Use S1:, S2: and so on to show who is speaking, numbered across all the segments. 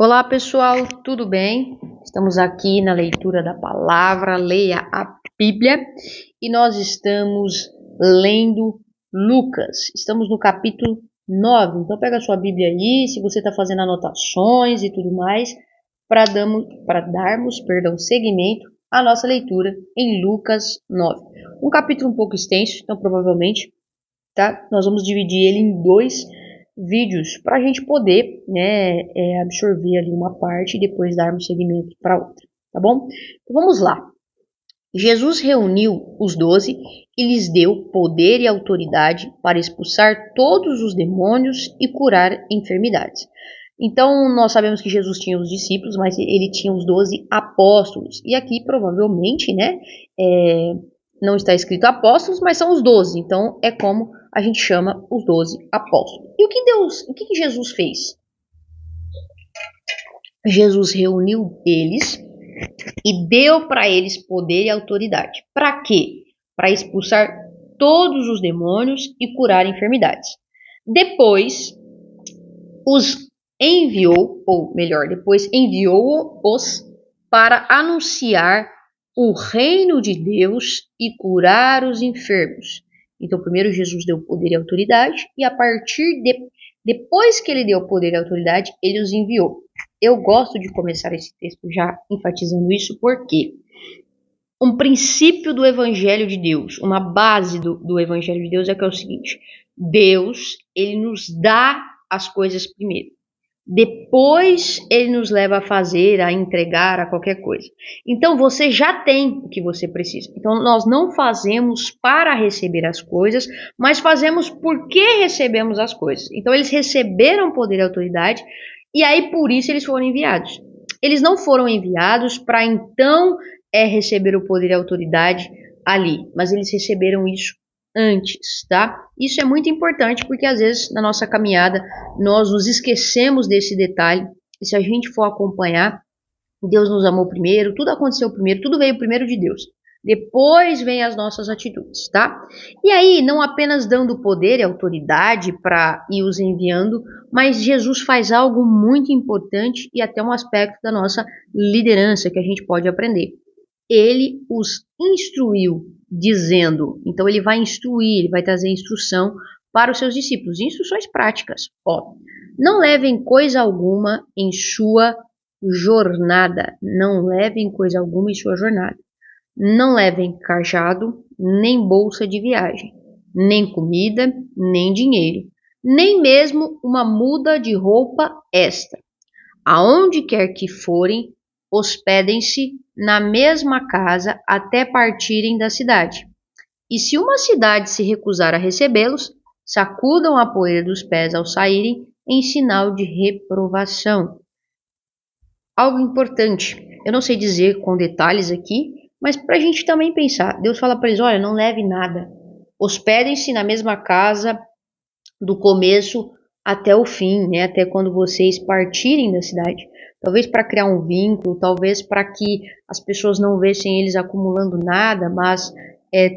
S1: Olá pessoal, tudo bem? Estamos aqui na leitura da palavra, leia a Bíblia e nós estamos lendo Lucas. Estamos no capítulo 9. Então pega a sua Bíblia aí, se você está fazendo anotações e tudo mais, para darmos seguimento à nossa leitura em Lucas 9. Um capítulo um pouco extenso, então provavelmente nós vamos dividir ele em dois vídeos para a gente poder absorver ali uma parte e depois darmos seguimento para outra, tá bom? Então vamos lá. Jesus reuniu os 12 e lhes deu poder e autoridade para expulsar todos os demônios e curar enfermidades. Então nós sabemos que Jesus tinha os discípulos, mas ele tinha os 12 apóstolos. E aqui provavelmente, não está escrito apóstolos, mas são os 12. Então é como a gente chama os 12 apóstolos. E o que Jesus fez? Jesus reuniu eles e deu para eles poder e autoridade. Para quê? Para expulsar todos os demônios e curar enfermidades. Depois os enviou, ou melhor, depois enviou-os para anunciar o reino de Deus e curar os enfermos. Então, primeiro Jesus deu poder e autoridade, e a partir depois que ele deu poder e autoridade, ele os enviou. Eu gosto de começar esse texto já enfatizando isso, porque um princípio do Evangelho de Deus, uma base do Evangelho de Deus é que é o seguinte: Deus, ele nos dá as coisas primeiro. Depois ele nos leva a fazer, a entregar, a qualquer coisa. Então você já tem o que você precisa. Então nós não fazemos para receber as coisas, mas fazemos porque recebemos as coisas. Então eles receberam poder e autoridade e aí por isso eles foram enviados. Eles não foram enviados para então receber o poder e a autoridade ali, mas eles receberam isso antes, tá? Isso é muito importante porque às vezes na nossa caminhada nós nos esquecemos desse detalhe e se a gente for acompanhar, Deus nos amou primeiro, tudo aconteceu primeiro, tudo veio primeiro de Deus. Depois vem as nossas atitudes, tá? E aí, não apenas dando poder e autoridade para ir os enviando, mas Jesus faz algo muito importante e até um aspecto da nossa liderança que a gente pode aprender. Ele os instruiu, dizendo, então ele vai instruir, ele vai trazer instrução para os seus discípulos, instruções práticas. Não levem coisa alguma em sua jornada, não levem coisa alguma em sua jornada. Não levem cajado, nem bolsa de viagem, nem comida, nem dinheiro, nem mesmo uma muda de roupa extra. Aonde quer que forem, hospedem-se na mesma casa até partirem da cidade. E se uma cidade se recusar a recebê-los, sacudam a poeira dos pés ao saírem em sinal de reprovação. Algo importante, eu não sei dizer com detalhes aqui, mas para a gente também pensar. Deus fala para eles, olha, não leve nada. Hospedem-se na mesma casa do começo até o fim, até quando vocês partirem da cidade. Talvez para criar um vínculo, talvez para que as pessoas não vissem eles acumulando nada, mas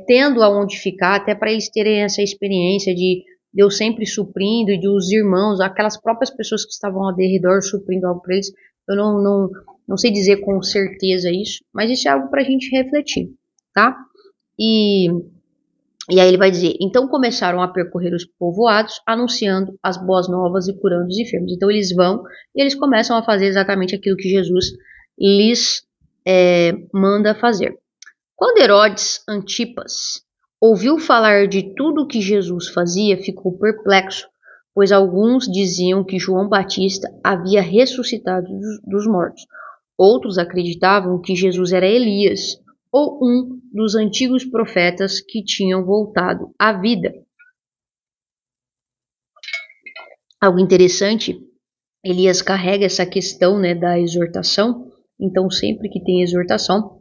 S1: tendo aonde ficar, até para eles terem essa experiência de Deus sempre suprindo e de os irmãos, aquelas próprias pessoas que estavam ao redor suprindo algo para eles. Eu não sei dizer com certeza isso, mas isso é algo para a gente refletir, tá? E aí ele vai dizer, então começaram a percorrer os povoados, anunciando as boas novas e curando os enfermos. Então eles vão e eles começam a fazer exatamente aquilo que Jesus lhes manda fazer. Quando Herodes Antipas ouviu falar de tudo o que Jesus fazia, ficou perplexo, pois alguns diziam que João Batista havia ressuscitado dos mortos. Outros acreditavam que Jesus era Elias, ou um dos antigos profetas que tinham voltado à vida. Algo interessante, Elias carrega essa questão da exortação, então sempre que tem exortação,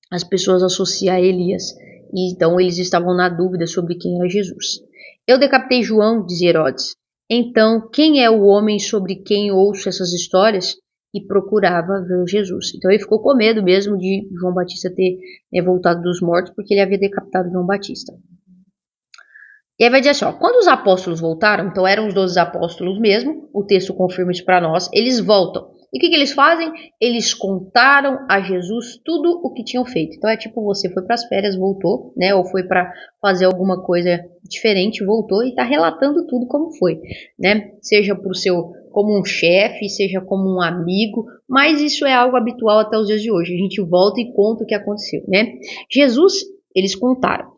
S1: as pessoas associam a Elias, e então eles estavam na dúvida sobre quem era Jesus. Eu decapitei João, diz Herodes. Então, quem é o homem sobre quem ouço essas histórias? E procurava ver Jesus. Então ele ficou com medo mesmo de João Batista ter voltado dos mortos, porque ele havia decapitado João Batista. E aí vai dizer assim, quando os apóstolos voltaram, então eram os 12 apóstolos mesmo, o texto confirma isso para nós, eles voltam. E o que eles fazem? Eles contaram a Jesus tudo o que tinham feito. Então é tipo, você foi para as férias, voltou, né? Ou foi para fazer alguma coisa diferente, voltou e está relatando tudo como foi, né? Seja por seu como um chefe, seja como um amigo, mas isso é algo habitual até os dias de hoje. A gente volta e conta o que aconteceu, né? Jesus, eles contaram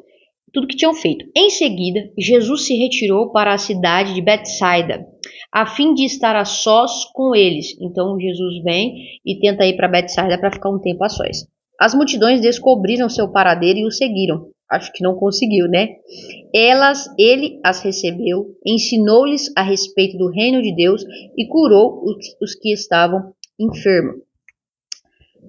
S1: tudo que tinham feito. Em seguida, Jesus se retirou para a cidade de Betsaida, a fim de estar a sós com eles. Então Jesus vem e tenta ir para Betsaida para ficar um tempo a sós. As multidões descobriram seu paradeiro e o seguiram. Acho que não conseguiu, né? Ele as recebeu, ensinou-lhes a respeito do reino de Deus e curou os que estavam enfermos.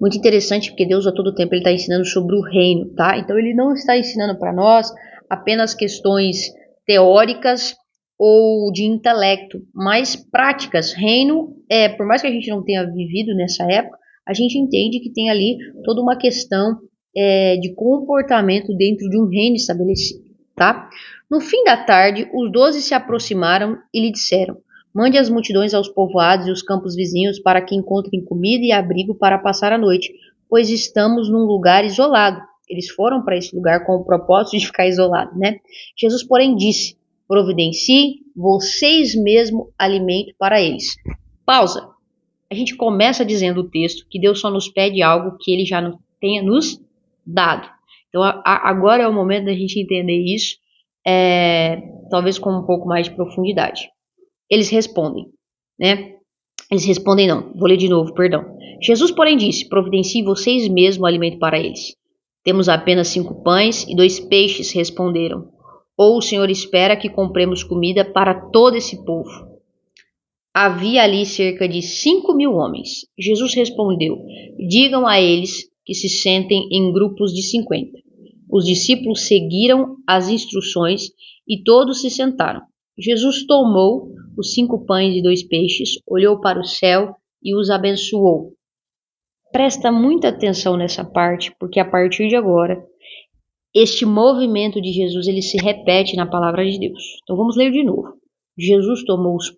S1: Muito interessante, porque Deus a todo tempo ele está ensinando sobre o reino, tá? Então ele não está ensinando para nós apenas questões teóricas ou de intelecto, mas práticas. Reino, por mais que a gente não tenha vivido nessa época, a gente entende que tem ali toda uma questão de comportamento dentro de um reino estabelecido, tá? No fim da tarde, os 12 se aproximaram e lhe disseram: mande as multidões aos povoados e os campos vizinhos para que encontrem comida e abrigo para passar a noite, pois estamos num lugar isolado. Eles foram para esse lugar com o propósito de ficar isolado, né? Jesus, porém, disse: providencie vocês mesmos alimento para eles. Pausa. A gente começa dizendo o texto que Deus só nos pede algo que ele já tenha nos dado. Então, agora é o momento da gente entender isso, talvez com um pouco mais de profundidade. Eles respondem, né? Eles respondem não. Vou ler de novo, perdão. Jesus, porém, disse: providencie vocês mesmos o alimento para eles. Temos apenas 5 pães e 2 peixes, responderam. Ou o Senhor espera que compremos comida para todo esse povo? Havia ali cerca de 5.000 homens. Jesus respondeu: digam a eles que se sentem em grupos de 50. Os discípulos seguiram as instruções e todos se sentaram. Jesus tomou os 5 pães e 2 peixes, olhou para o céu e os abençoou. Presta muita atenção nessa parte, porque a partir de agora, este movimento de Jesus ele se repete na palavra de Deus. Então vamos ler de novo. Jesus tomou os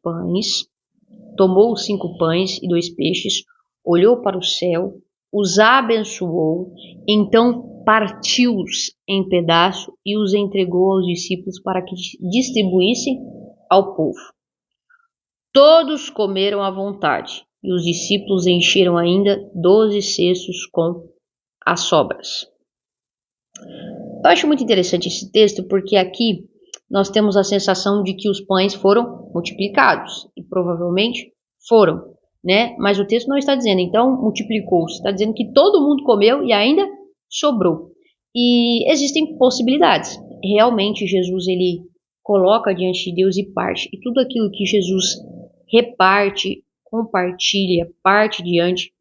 S1: 5 pães e 2 peixes, olhou para o céu, os abençoou, então partiu-os em pedaços e os entregou aos discípulos para que distribuíssem ao povo. Todos comeram à vontade, e os discípulos encheram ainda 12 cestos com as sobras. Eu acho muito interessante esse texto, porque aqui nós temos a sensação de que os pães foram multiplicados, e provavelmente foram, né? Mas o texto não está dizendo, então multiplicou-se, está dizendo que todo mundo comeu e ainda sobrou. E existem possibilidades. Realmente Jesus ele coloca diante de Deus e parte, e tudo aquilo que Jesus reparte, compartilha, parte diante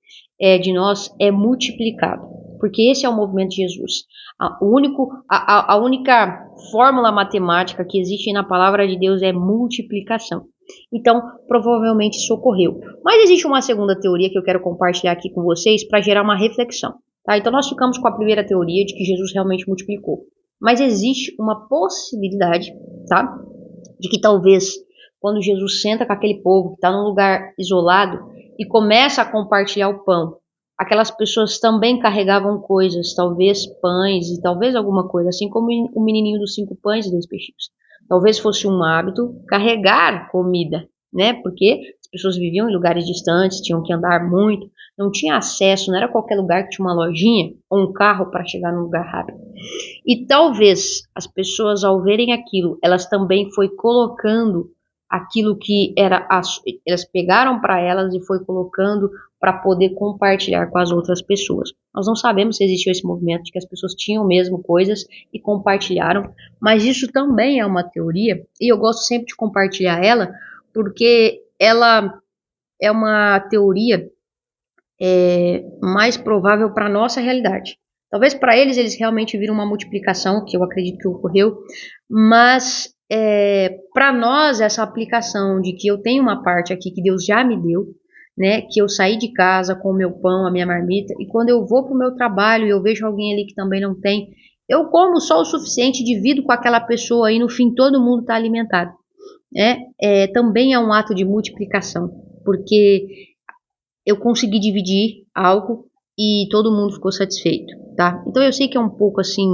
S1: de nós é multiplicado, porque esse é o movimento de Jesus. A única fórmula matemática que existe na palavra de Deus é multiplicação. Então, provavelmente isso ocorreu. Mas existe uma segunda teoria que eu quero compartilhar aqui com vocês para gerar uma reflexão. Tá? Então, nós ficamos com a primeira teoria de que Jesus realmente multiplicou. Mas existe uma possibilidade, tá? De que talvez quando Jesus senta com aquele povo que está num lugar isolado e começa a compartilhar o pão, aquelas pessoas também carregavam coisas, talvez pães e talvez alguma coisa, assim como o menininho dos 5 pães e 2 peixinhos. Talvez fosse um hábito carregar comida, né? Porque as pessoas viviam em lugares distantes, tinham que andar muito, não tinha acesso, não era qualquer lugar que tinha uma lojinha ou um carro para chegar num lugar rápido. E talvez as pessoas, ao verem aquilo, elas também foi colocando aquilo que elas pegaram para elas e foi colocando para poder compartilhar com as outras pessoas. Nós não sabemos se existiu esse movimento de que as pessoas tinham mesmo coisas e compartilharam, mas isso também é uma teoria e eu gosto sempre de compartilhar ela porque ela é uma teoria mais provável para a nossa realidade. Talvez para eles realmente viram uma multiplicação, que eu acredito que ocorreu, mas para nós essa aplicação de que eu tenho uma parte aqui que Deus já me deu, né, que eu saí de casa com o meu pão, a minha marmita, e quando eu vou para o meu trabalho e eu vejo alguém ali que também não tem, eu como só o suficiente, divido com aquela pessoa e no fim todo mundo está alimentado. Também é um ato de multiplicação, porque eu consegui dividir algo e todo mundo ficou satisfeito, tá? Então eu sei que é um pouco assim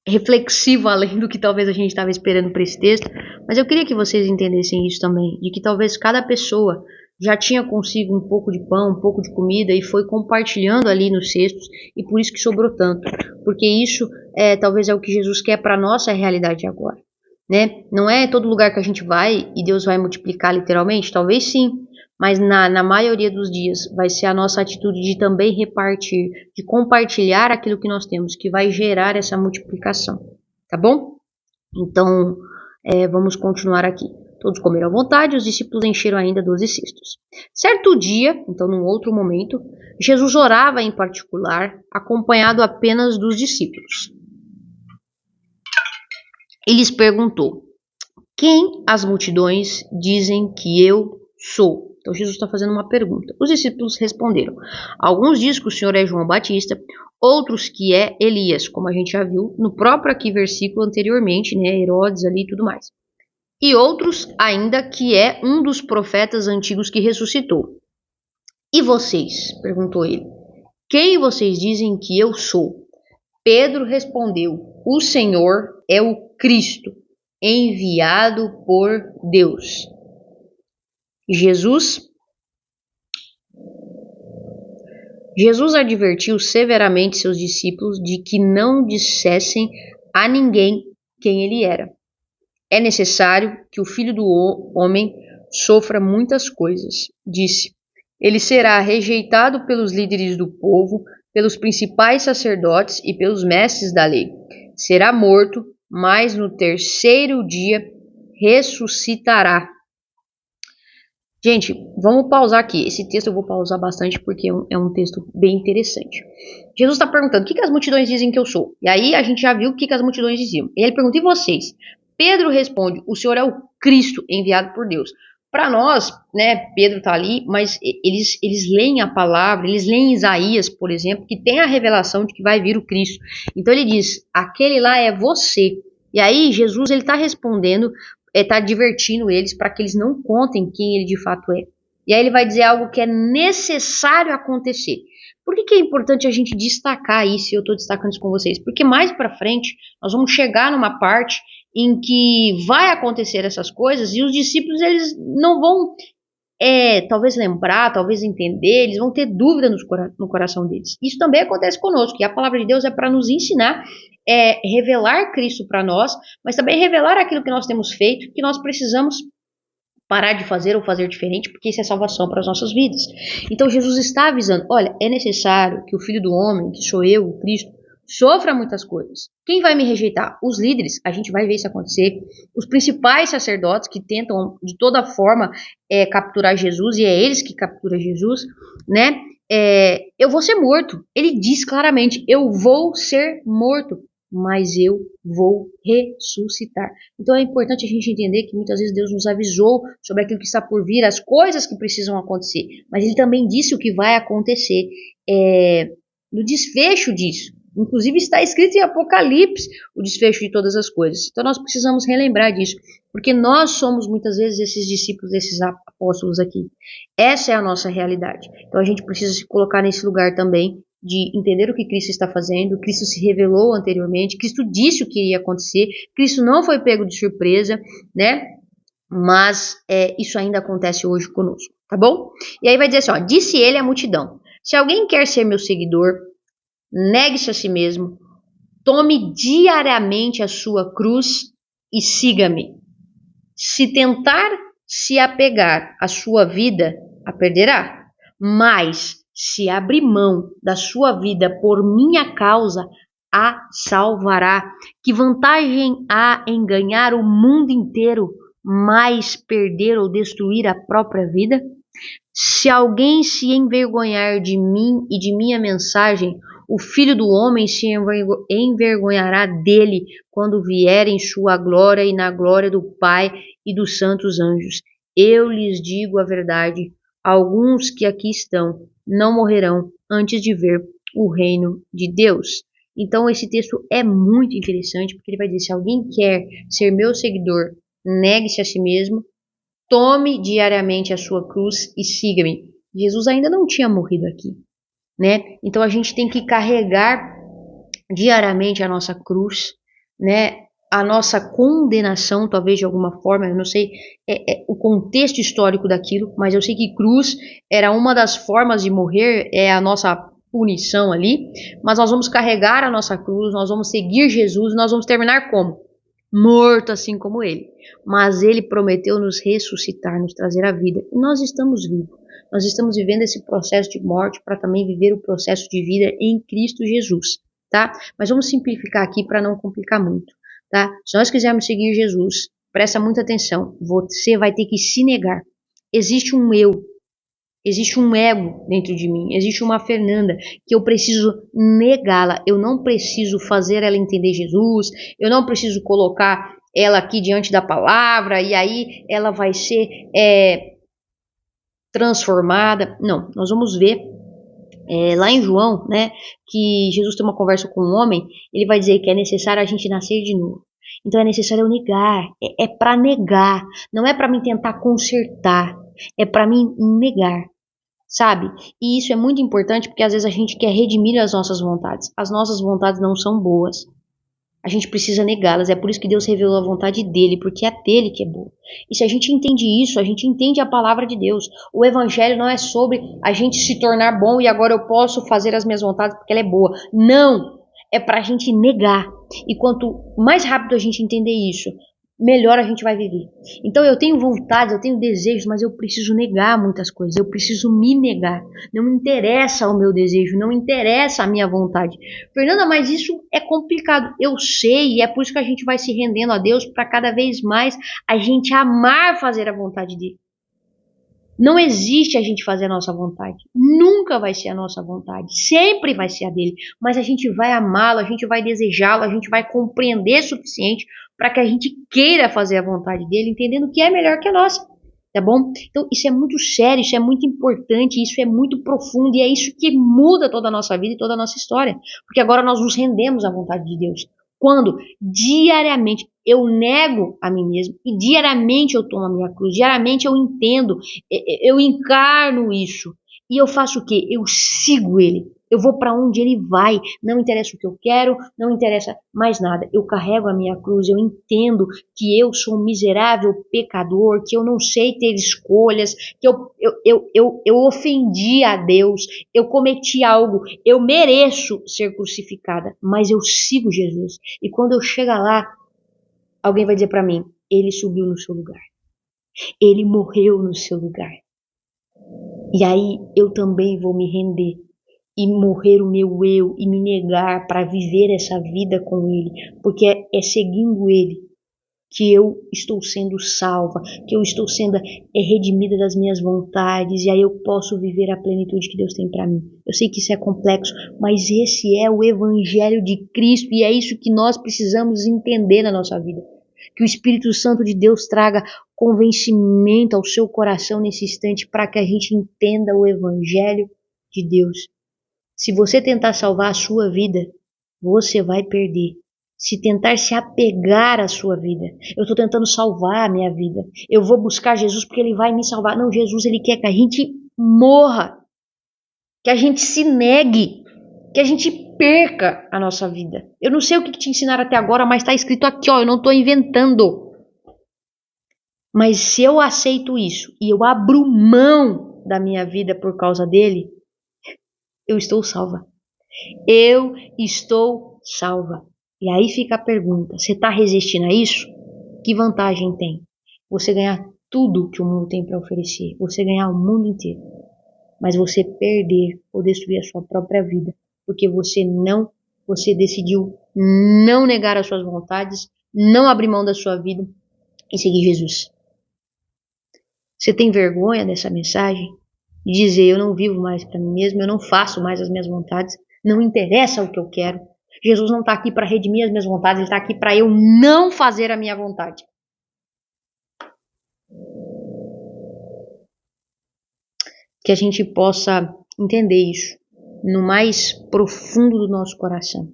S1: reflexivo além do que talvez a gente estava esperando para esse texto, mas eu queria que vocês entendessem isso também, de que talvez cada pessoa já tinha consigo um pouco de pão, um pouco de comida e foi compartilhando ali nos cestos e por isso que sobrou tanto, porque isso talvez é o que Jesus quer para nossa realidade agora, né? Não é todo lugar que a gente vai e Deus vai multiplicar literalmente, talvez sim, mas na maioria dos dias vai ser a nossa atitude de também repartir, de compartilhar aquilo que nós temos, que vai gerar essa multiplicação, tá bom? Então, vamos continuar aqui. Todos comeram à vontade, os discípulos encheram ainda 12 cestos. Certo dia, então num outro momento, Jesus orava em particular, acompanhado apenas dos discípulos. Ele lhes perguntou: quem as multidões dizem que eu sou? Então Jesus está fazendo uma pergunta. Os discípulos responderam: alguns dizem que o Senhor é João Batista, outros que é Elias, como a gente já viu no próprio aqui versículo anteriormente, né, Herodes ali e tudo mais. E outros ainda que é um dos profetas antigos que ressuscitou. E vocês? Perguntou ele. Quem vocês dizem que eu sou? Pedro respondeu: o Senhor é o Cristo, enviado por Deus. Jesus advertiu severamente seus discípulos de que não dissessem a ninguém quem ele era. É necessário que o Filho do Homem sofra muitas coisas, disse. Ele será rejeitado pelos líderes do povo, pelos principais sacerdotes e pelos mestres da lei. Será morto, mas no terceiro dia ressuscitará. Gente, vamos pausar aqui. Esse texto eu vou pausar bastante porque é um texto bem interessante. Jesus está perguntando: o que as multidões dizem que eu sou? E aí a gente já viu o que as multidões diziam. E ele pergunta: e vocês? Pedro responde: o Senhor é o Cristo enviado por Deus. Para nós, né, Pedro está ali, mas eles leem a palavra, eles leem Isaías, por exemplo, que tem a revelação de que vai vir o Cristo. Então ele diz: aquele lá é você. E aí Jesus ele está respondendo, está divertindo eles para que eles não contem quem ele de fato é. E aí ele vai dizer algo que é necessário acontecer. Por que é importante a gente destacar isso? E eu estou destacando isso com vocês? Porque mais para frente nós vamos chegar numa parte em que vai acontecer essas coisas e os discípulos eles não vão talvez lembrar, talvez entender, eles vão ter dúvida no coração deles. Isso também acontece conosco, e a palavra de Deus é para nos ensinar, revelar Cristo para nós, mas também revelar aquilo que nós temos feito, que nós precisamos parar de fazer ou fazer diferente, porque isso é salvação para as nossas vidas. Então Jesus está avisando: olha, é necessário que o Filho do Homem, que sou eu, o Cristo, sofra muitas coisas. Quem vai me rejeitar? Os líderes, a gente vai ver isso acontecer. Os principais sacerdotes que tentam de toda forma capturar Jesus, e é eles que capturam Jesus, né? Eu vou ser morto. Ele diz claramente: eu vou ser morto, mas eu vou ressuscitar. Então é importante a gente entender que muitas vezes Deus nos avisou sobre aquilo que está por vir, as coisas que precisam acontecer, mas Ele também disse o que vai acontecer no desfecho disso. Inclusive está escrito em Apocalipse o desfecho de todas as coisas. Então nós precisamos relembrar disso, porque nós somos muitas vezes esses discípulos, esses apóstolos aqui. Essa é a nossa realidade. Então a gente precisa se colocar nesse lugar também de entender o que Cristo está fazendo. Cristo se revelou anteriormente, Cristo disse o que iria acontecer, Cristo não foi pego de surpresa, né? Mas isso ainda acontece hoje conosco, tá bom? E aí vai dizer assim, ó, disse ele à multidão: se alguém quer ser meu seguidor, negue-se a si mesmo, tome diariamente a sua cruz e siga-me. Se tentar se apegar à sua vida, a perderá. Mas se abrir mão da sua vida por minha causa, a salvará. Que vantagem há em ganhar o mundo inteiro, mas perder ou destruir a própria vida? Se alguém se envergonhar de mim e de minha mensagem, o Filho do Homem se envergonhará dele quando vier em sua glória e na glória do Pai e dos santos anjos. Eu lhes digo a verdade: alguns que aqui estão não morrerão antes de ver o reino de Deus. Então esse texto é muito interessante, porque ele vai dizer: se alguém quer ser meu seguidor, negue-se a si mesmo, tome diariamente a sua cruz e siga-me. Jesus ainda não tinha morrido aqui, né? Então a gente tem que carregar diariamente a nossa cruz, né? A nossa condenação, talvez de alguma forma, eu não sei o contexto histórico daquilo, mas eu sei que cruz era uma das formas de morrer, é a nossa punição ali, mas nós vamos carregar a nossa cruz, nós vamos seguir Jesus, nós vamos terminar como? Morto assim como ele. Mas ele prometeu nos ressuscitar, nos trazer a vida, e nós estamos vivos. Nós estamos vivendo esse processo de morte para também viver o processo de vida em Cristo Jesus, tá? Mas vamos simplificar aqui para não complicar muito, tá? Se nós quisermos seguir Jesus, presta muita atenção, você vai ter que se negar. Existe um eu, existe um ego dentro de mim, existe uma Fernanda que eu preciso negá-la, eu não preciso fazer ela entender Jesus, eu não preciso colocar ela aqui diante da palavra e aí ela vai ser transformada. Não, nós vamos ver lá em João, né, que Jesus tem uma conversa com um homem, ele vai dizer que é necessário a gente nascer de novo. Então é necessário eu negar, é para negar, não é para mim tentar consertar, é para mim negar, sabe? E isso é muito importante porque às vezes a gente quer redimir as nossas vontades. As nossas vontades não são boas. A gente precisa negá-las. É por isso que Deus revelou a vontade dele, porque é dele que é boa. E se a gente entende isso, a gente entende a palavra de Deus. O evangelho não é sobre a gente se tornar bom e agora eu posso fazer as minhas vontades porque ela é boa. Não! É para a gente negar. E quanto mais rápido a gente entender isso, melhor a gente vai viver. Então eu tenho vontades, eu tenho desejos, mas eu preciso negar muitas coisas. Eu preciso me negar. Não me interessa o meu desejo, não interessa a minha vontade. Fernanda, mas isso é complicado. Eu sei, e é por isso que a gente vai se rendendo a Deus para cada vez mais a gente amar fazer a vontade dele. Não existe a gente fazer a nossa vontade. Nunca vai ser a nossa vontade. Sempre vai ser a dele. Mas a gente vai amá-lo, a gente vai desejá-lo, a gente vai compreender o suficiente para que a gente queira fazer a vontade dele, entendendo que é melhor que a nossa. Tá bom? Então isso é muito sério, isso é muito importante, isso é muito profundo e é isso que muda toda a nossa vida e toda a nossa história. Porque agora nós nos rendemos à vontade de Deus. Quando diariamente eu nego a mim mesmo e diariamente eu tomo a minha cruz, diariamente eu entendo, eu encarno isso e eu faço o quê? Eu sigo ele. Eu vou para onde ele vai, não interessa o que eu quero, não interessa mais nada. Eu carrego a minha cruz, eu entendo que eu sou um miserável pecador, que eu não sei ter escolhas, que eu ofendi a Deus, eu cometi algo, eu mereço ser crucificada, mas eu sigo Jesus. E quando eu chegar lá, alguém vai dizer para mim, ele subiu no seu lugar, ele morreu no seu lugar. E aí eu também vou me render e morrer o meu eu e me negar para viver essa vida com ele, porque é seguindo ele que eu estou sendo salva, que eu estou sendo redimida das minhas vontades, e aí eu posso viver a plenitude que Deus tem para mim. Eu sei que isso é complexo, mas esse é o evangelho de Cristo e é isso que nós precisamos entender na nossa vida. Que o Espírito Santo de Deus traga convencimento ao seu coração nesse instante para que a gente entenda o evangelho de Deus. Se você tentar salvar a sua vida, você vai perder. Se tentar se apegar à sua vida, eu estou tentando salvar a minha vida, eu vou buscar Jesus porque ele vai me salvar. Não, Jesus ele quer que a gente morra, que a gente se negue, que a gente perca a nossa vida. Eu não sei o que te ensinaram até agora, mas está escrito aqui, ó, eu não estou inventando. Mas se eu aceito isso e eu abro mão da minha vida por causa dele, eu estou salva. Eu estou salva. E aí fica a pergunta, você está resistindo a isso? Que vantagem tem? Você ganhar tudo que o mundo tem para oferecer, você ganhar o mundo inteiro, mas você perder ou destruir a sua própria vida, porque você decidiu não negar as suas vontades, não abrir mão da sua vida e seguir Jesus. Você tem vergonha dessa mensagem? De dizer, eu não vivo mais para mim mesmo, eu não faço mais as minhas vontades, não interessa o que eu quero. Jesus não está aqui para redimir as minhas vontades, ele está aqui para eu não fazer a minha vontade. Que a gente possa entender isso no mais profundo do nosso coração.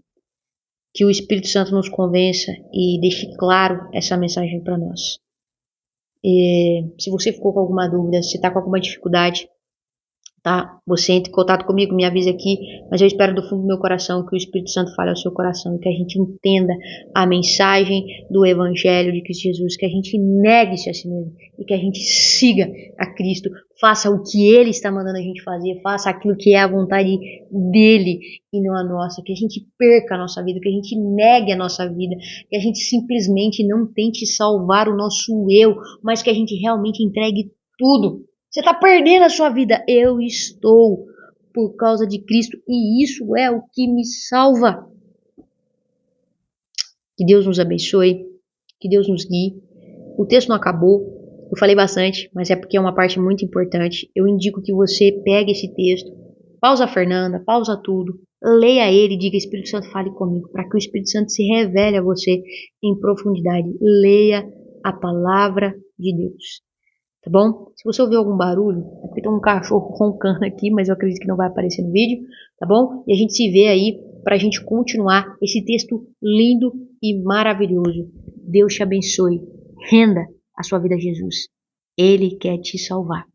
S1: Que o Espírito Santo nos convença e deixe claro essa mensagem para nós. Se você ficou com alguma dúvida, se está com alguma dificuldade, tá? Você entre em contato comigo, me avisa aqui, mas eu espero do fundo do meu coração que o Espírito Santo fale ao seu coração, que a gente entenda a mensagem do Evangelho de Cristo Jesus, que a gente negue-se a si mesmo e que a gente siga a Cristo, faça o que Ele está mandando a gente fazer, faça aquilo que é a vontade dEle e não a nossa, que a gente perca a nossa vida, que a gente negue a nossa vida, que a gente simplesmente não tente salvar o nosso eu, mas que a gente realmente entregue tudo. Você está perdendo a sua vida. Eu estou por causa de Cristo e isso é o que me salva. Que Deus nos abençoe, que Deus nos guie. O texto não acabou, eu falei bastante, mas é porque é uma parte muito importante. Eu indico que você pegue esse texto, pausa a Fernanda, pausa tudo, leia ele e diga: Espírito Santo, fale comigo, para que o Espírito Santo se revele a você em profundidade. Leia a palavra de Deus. Tá bom? Se você ouvir algum barulho, é porque tem um cachorro roncando aqui, mas eu acredito que não vai aparecer no vídeo, tá bom? E a gente se vê aí pra gente continuar esse texto lindo e maravilhoso. Deus te abençoe. Renda a sua vida a Jesus. Ele quer te salvar.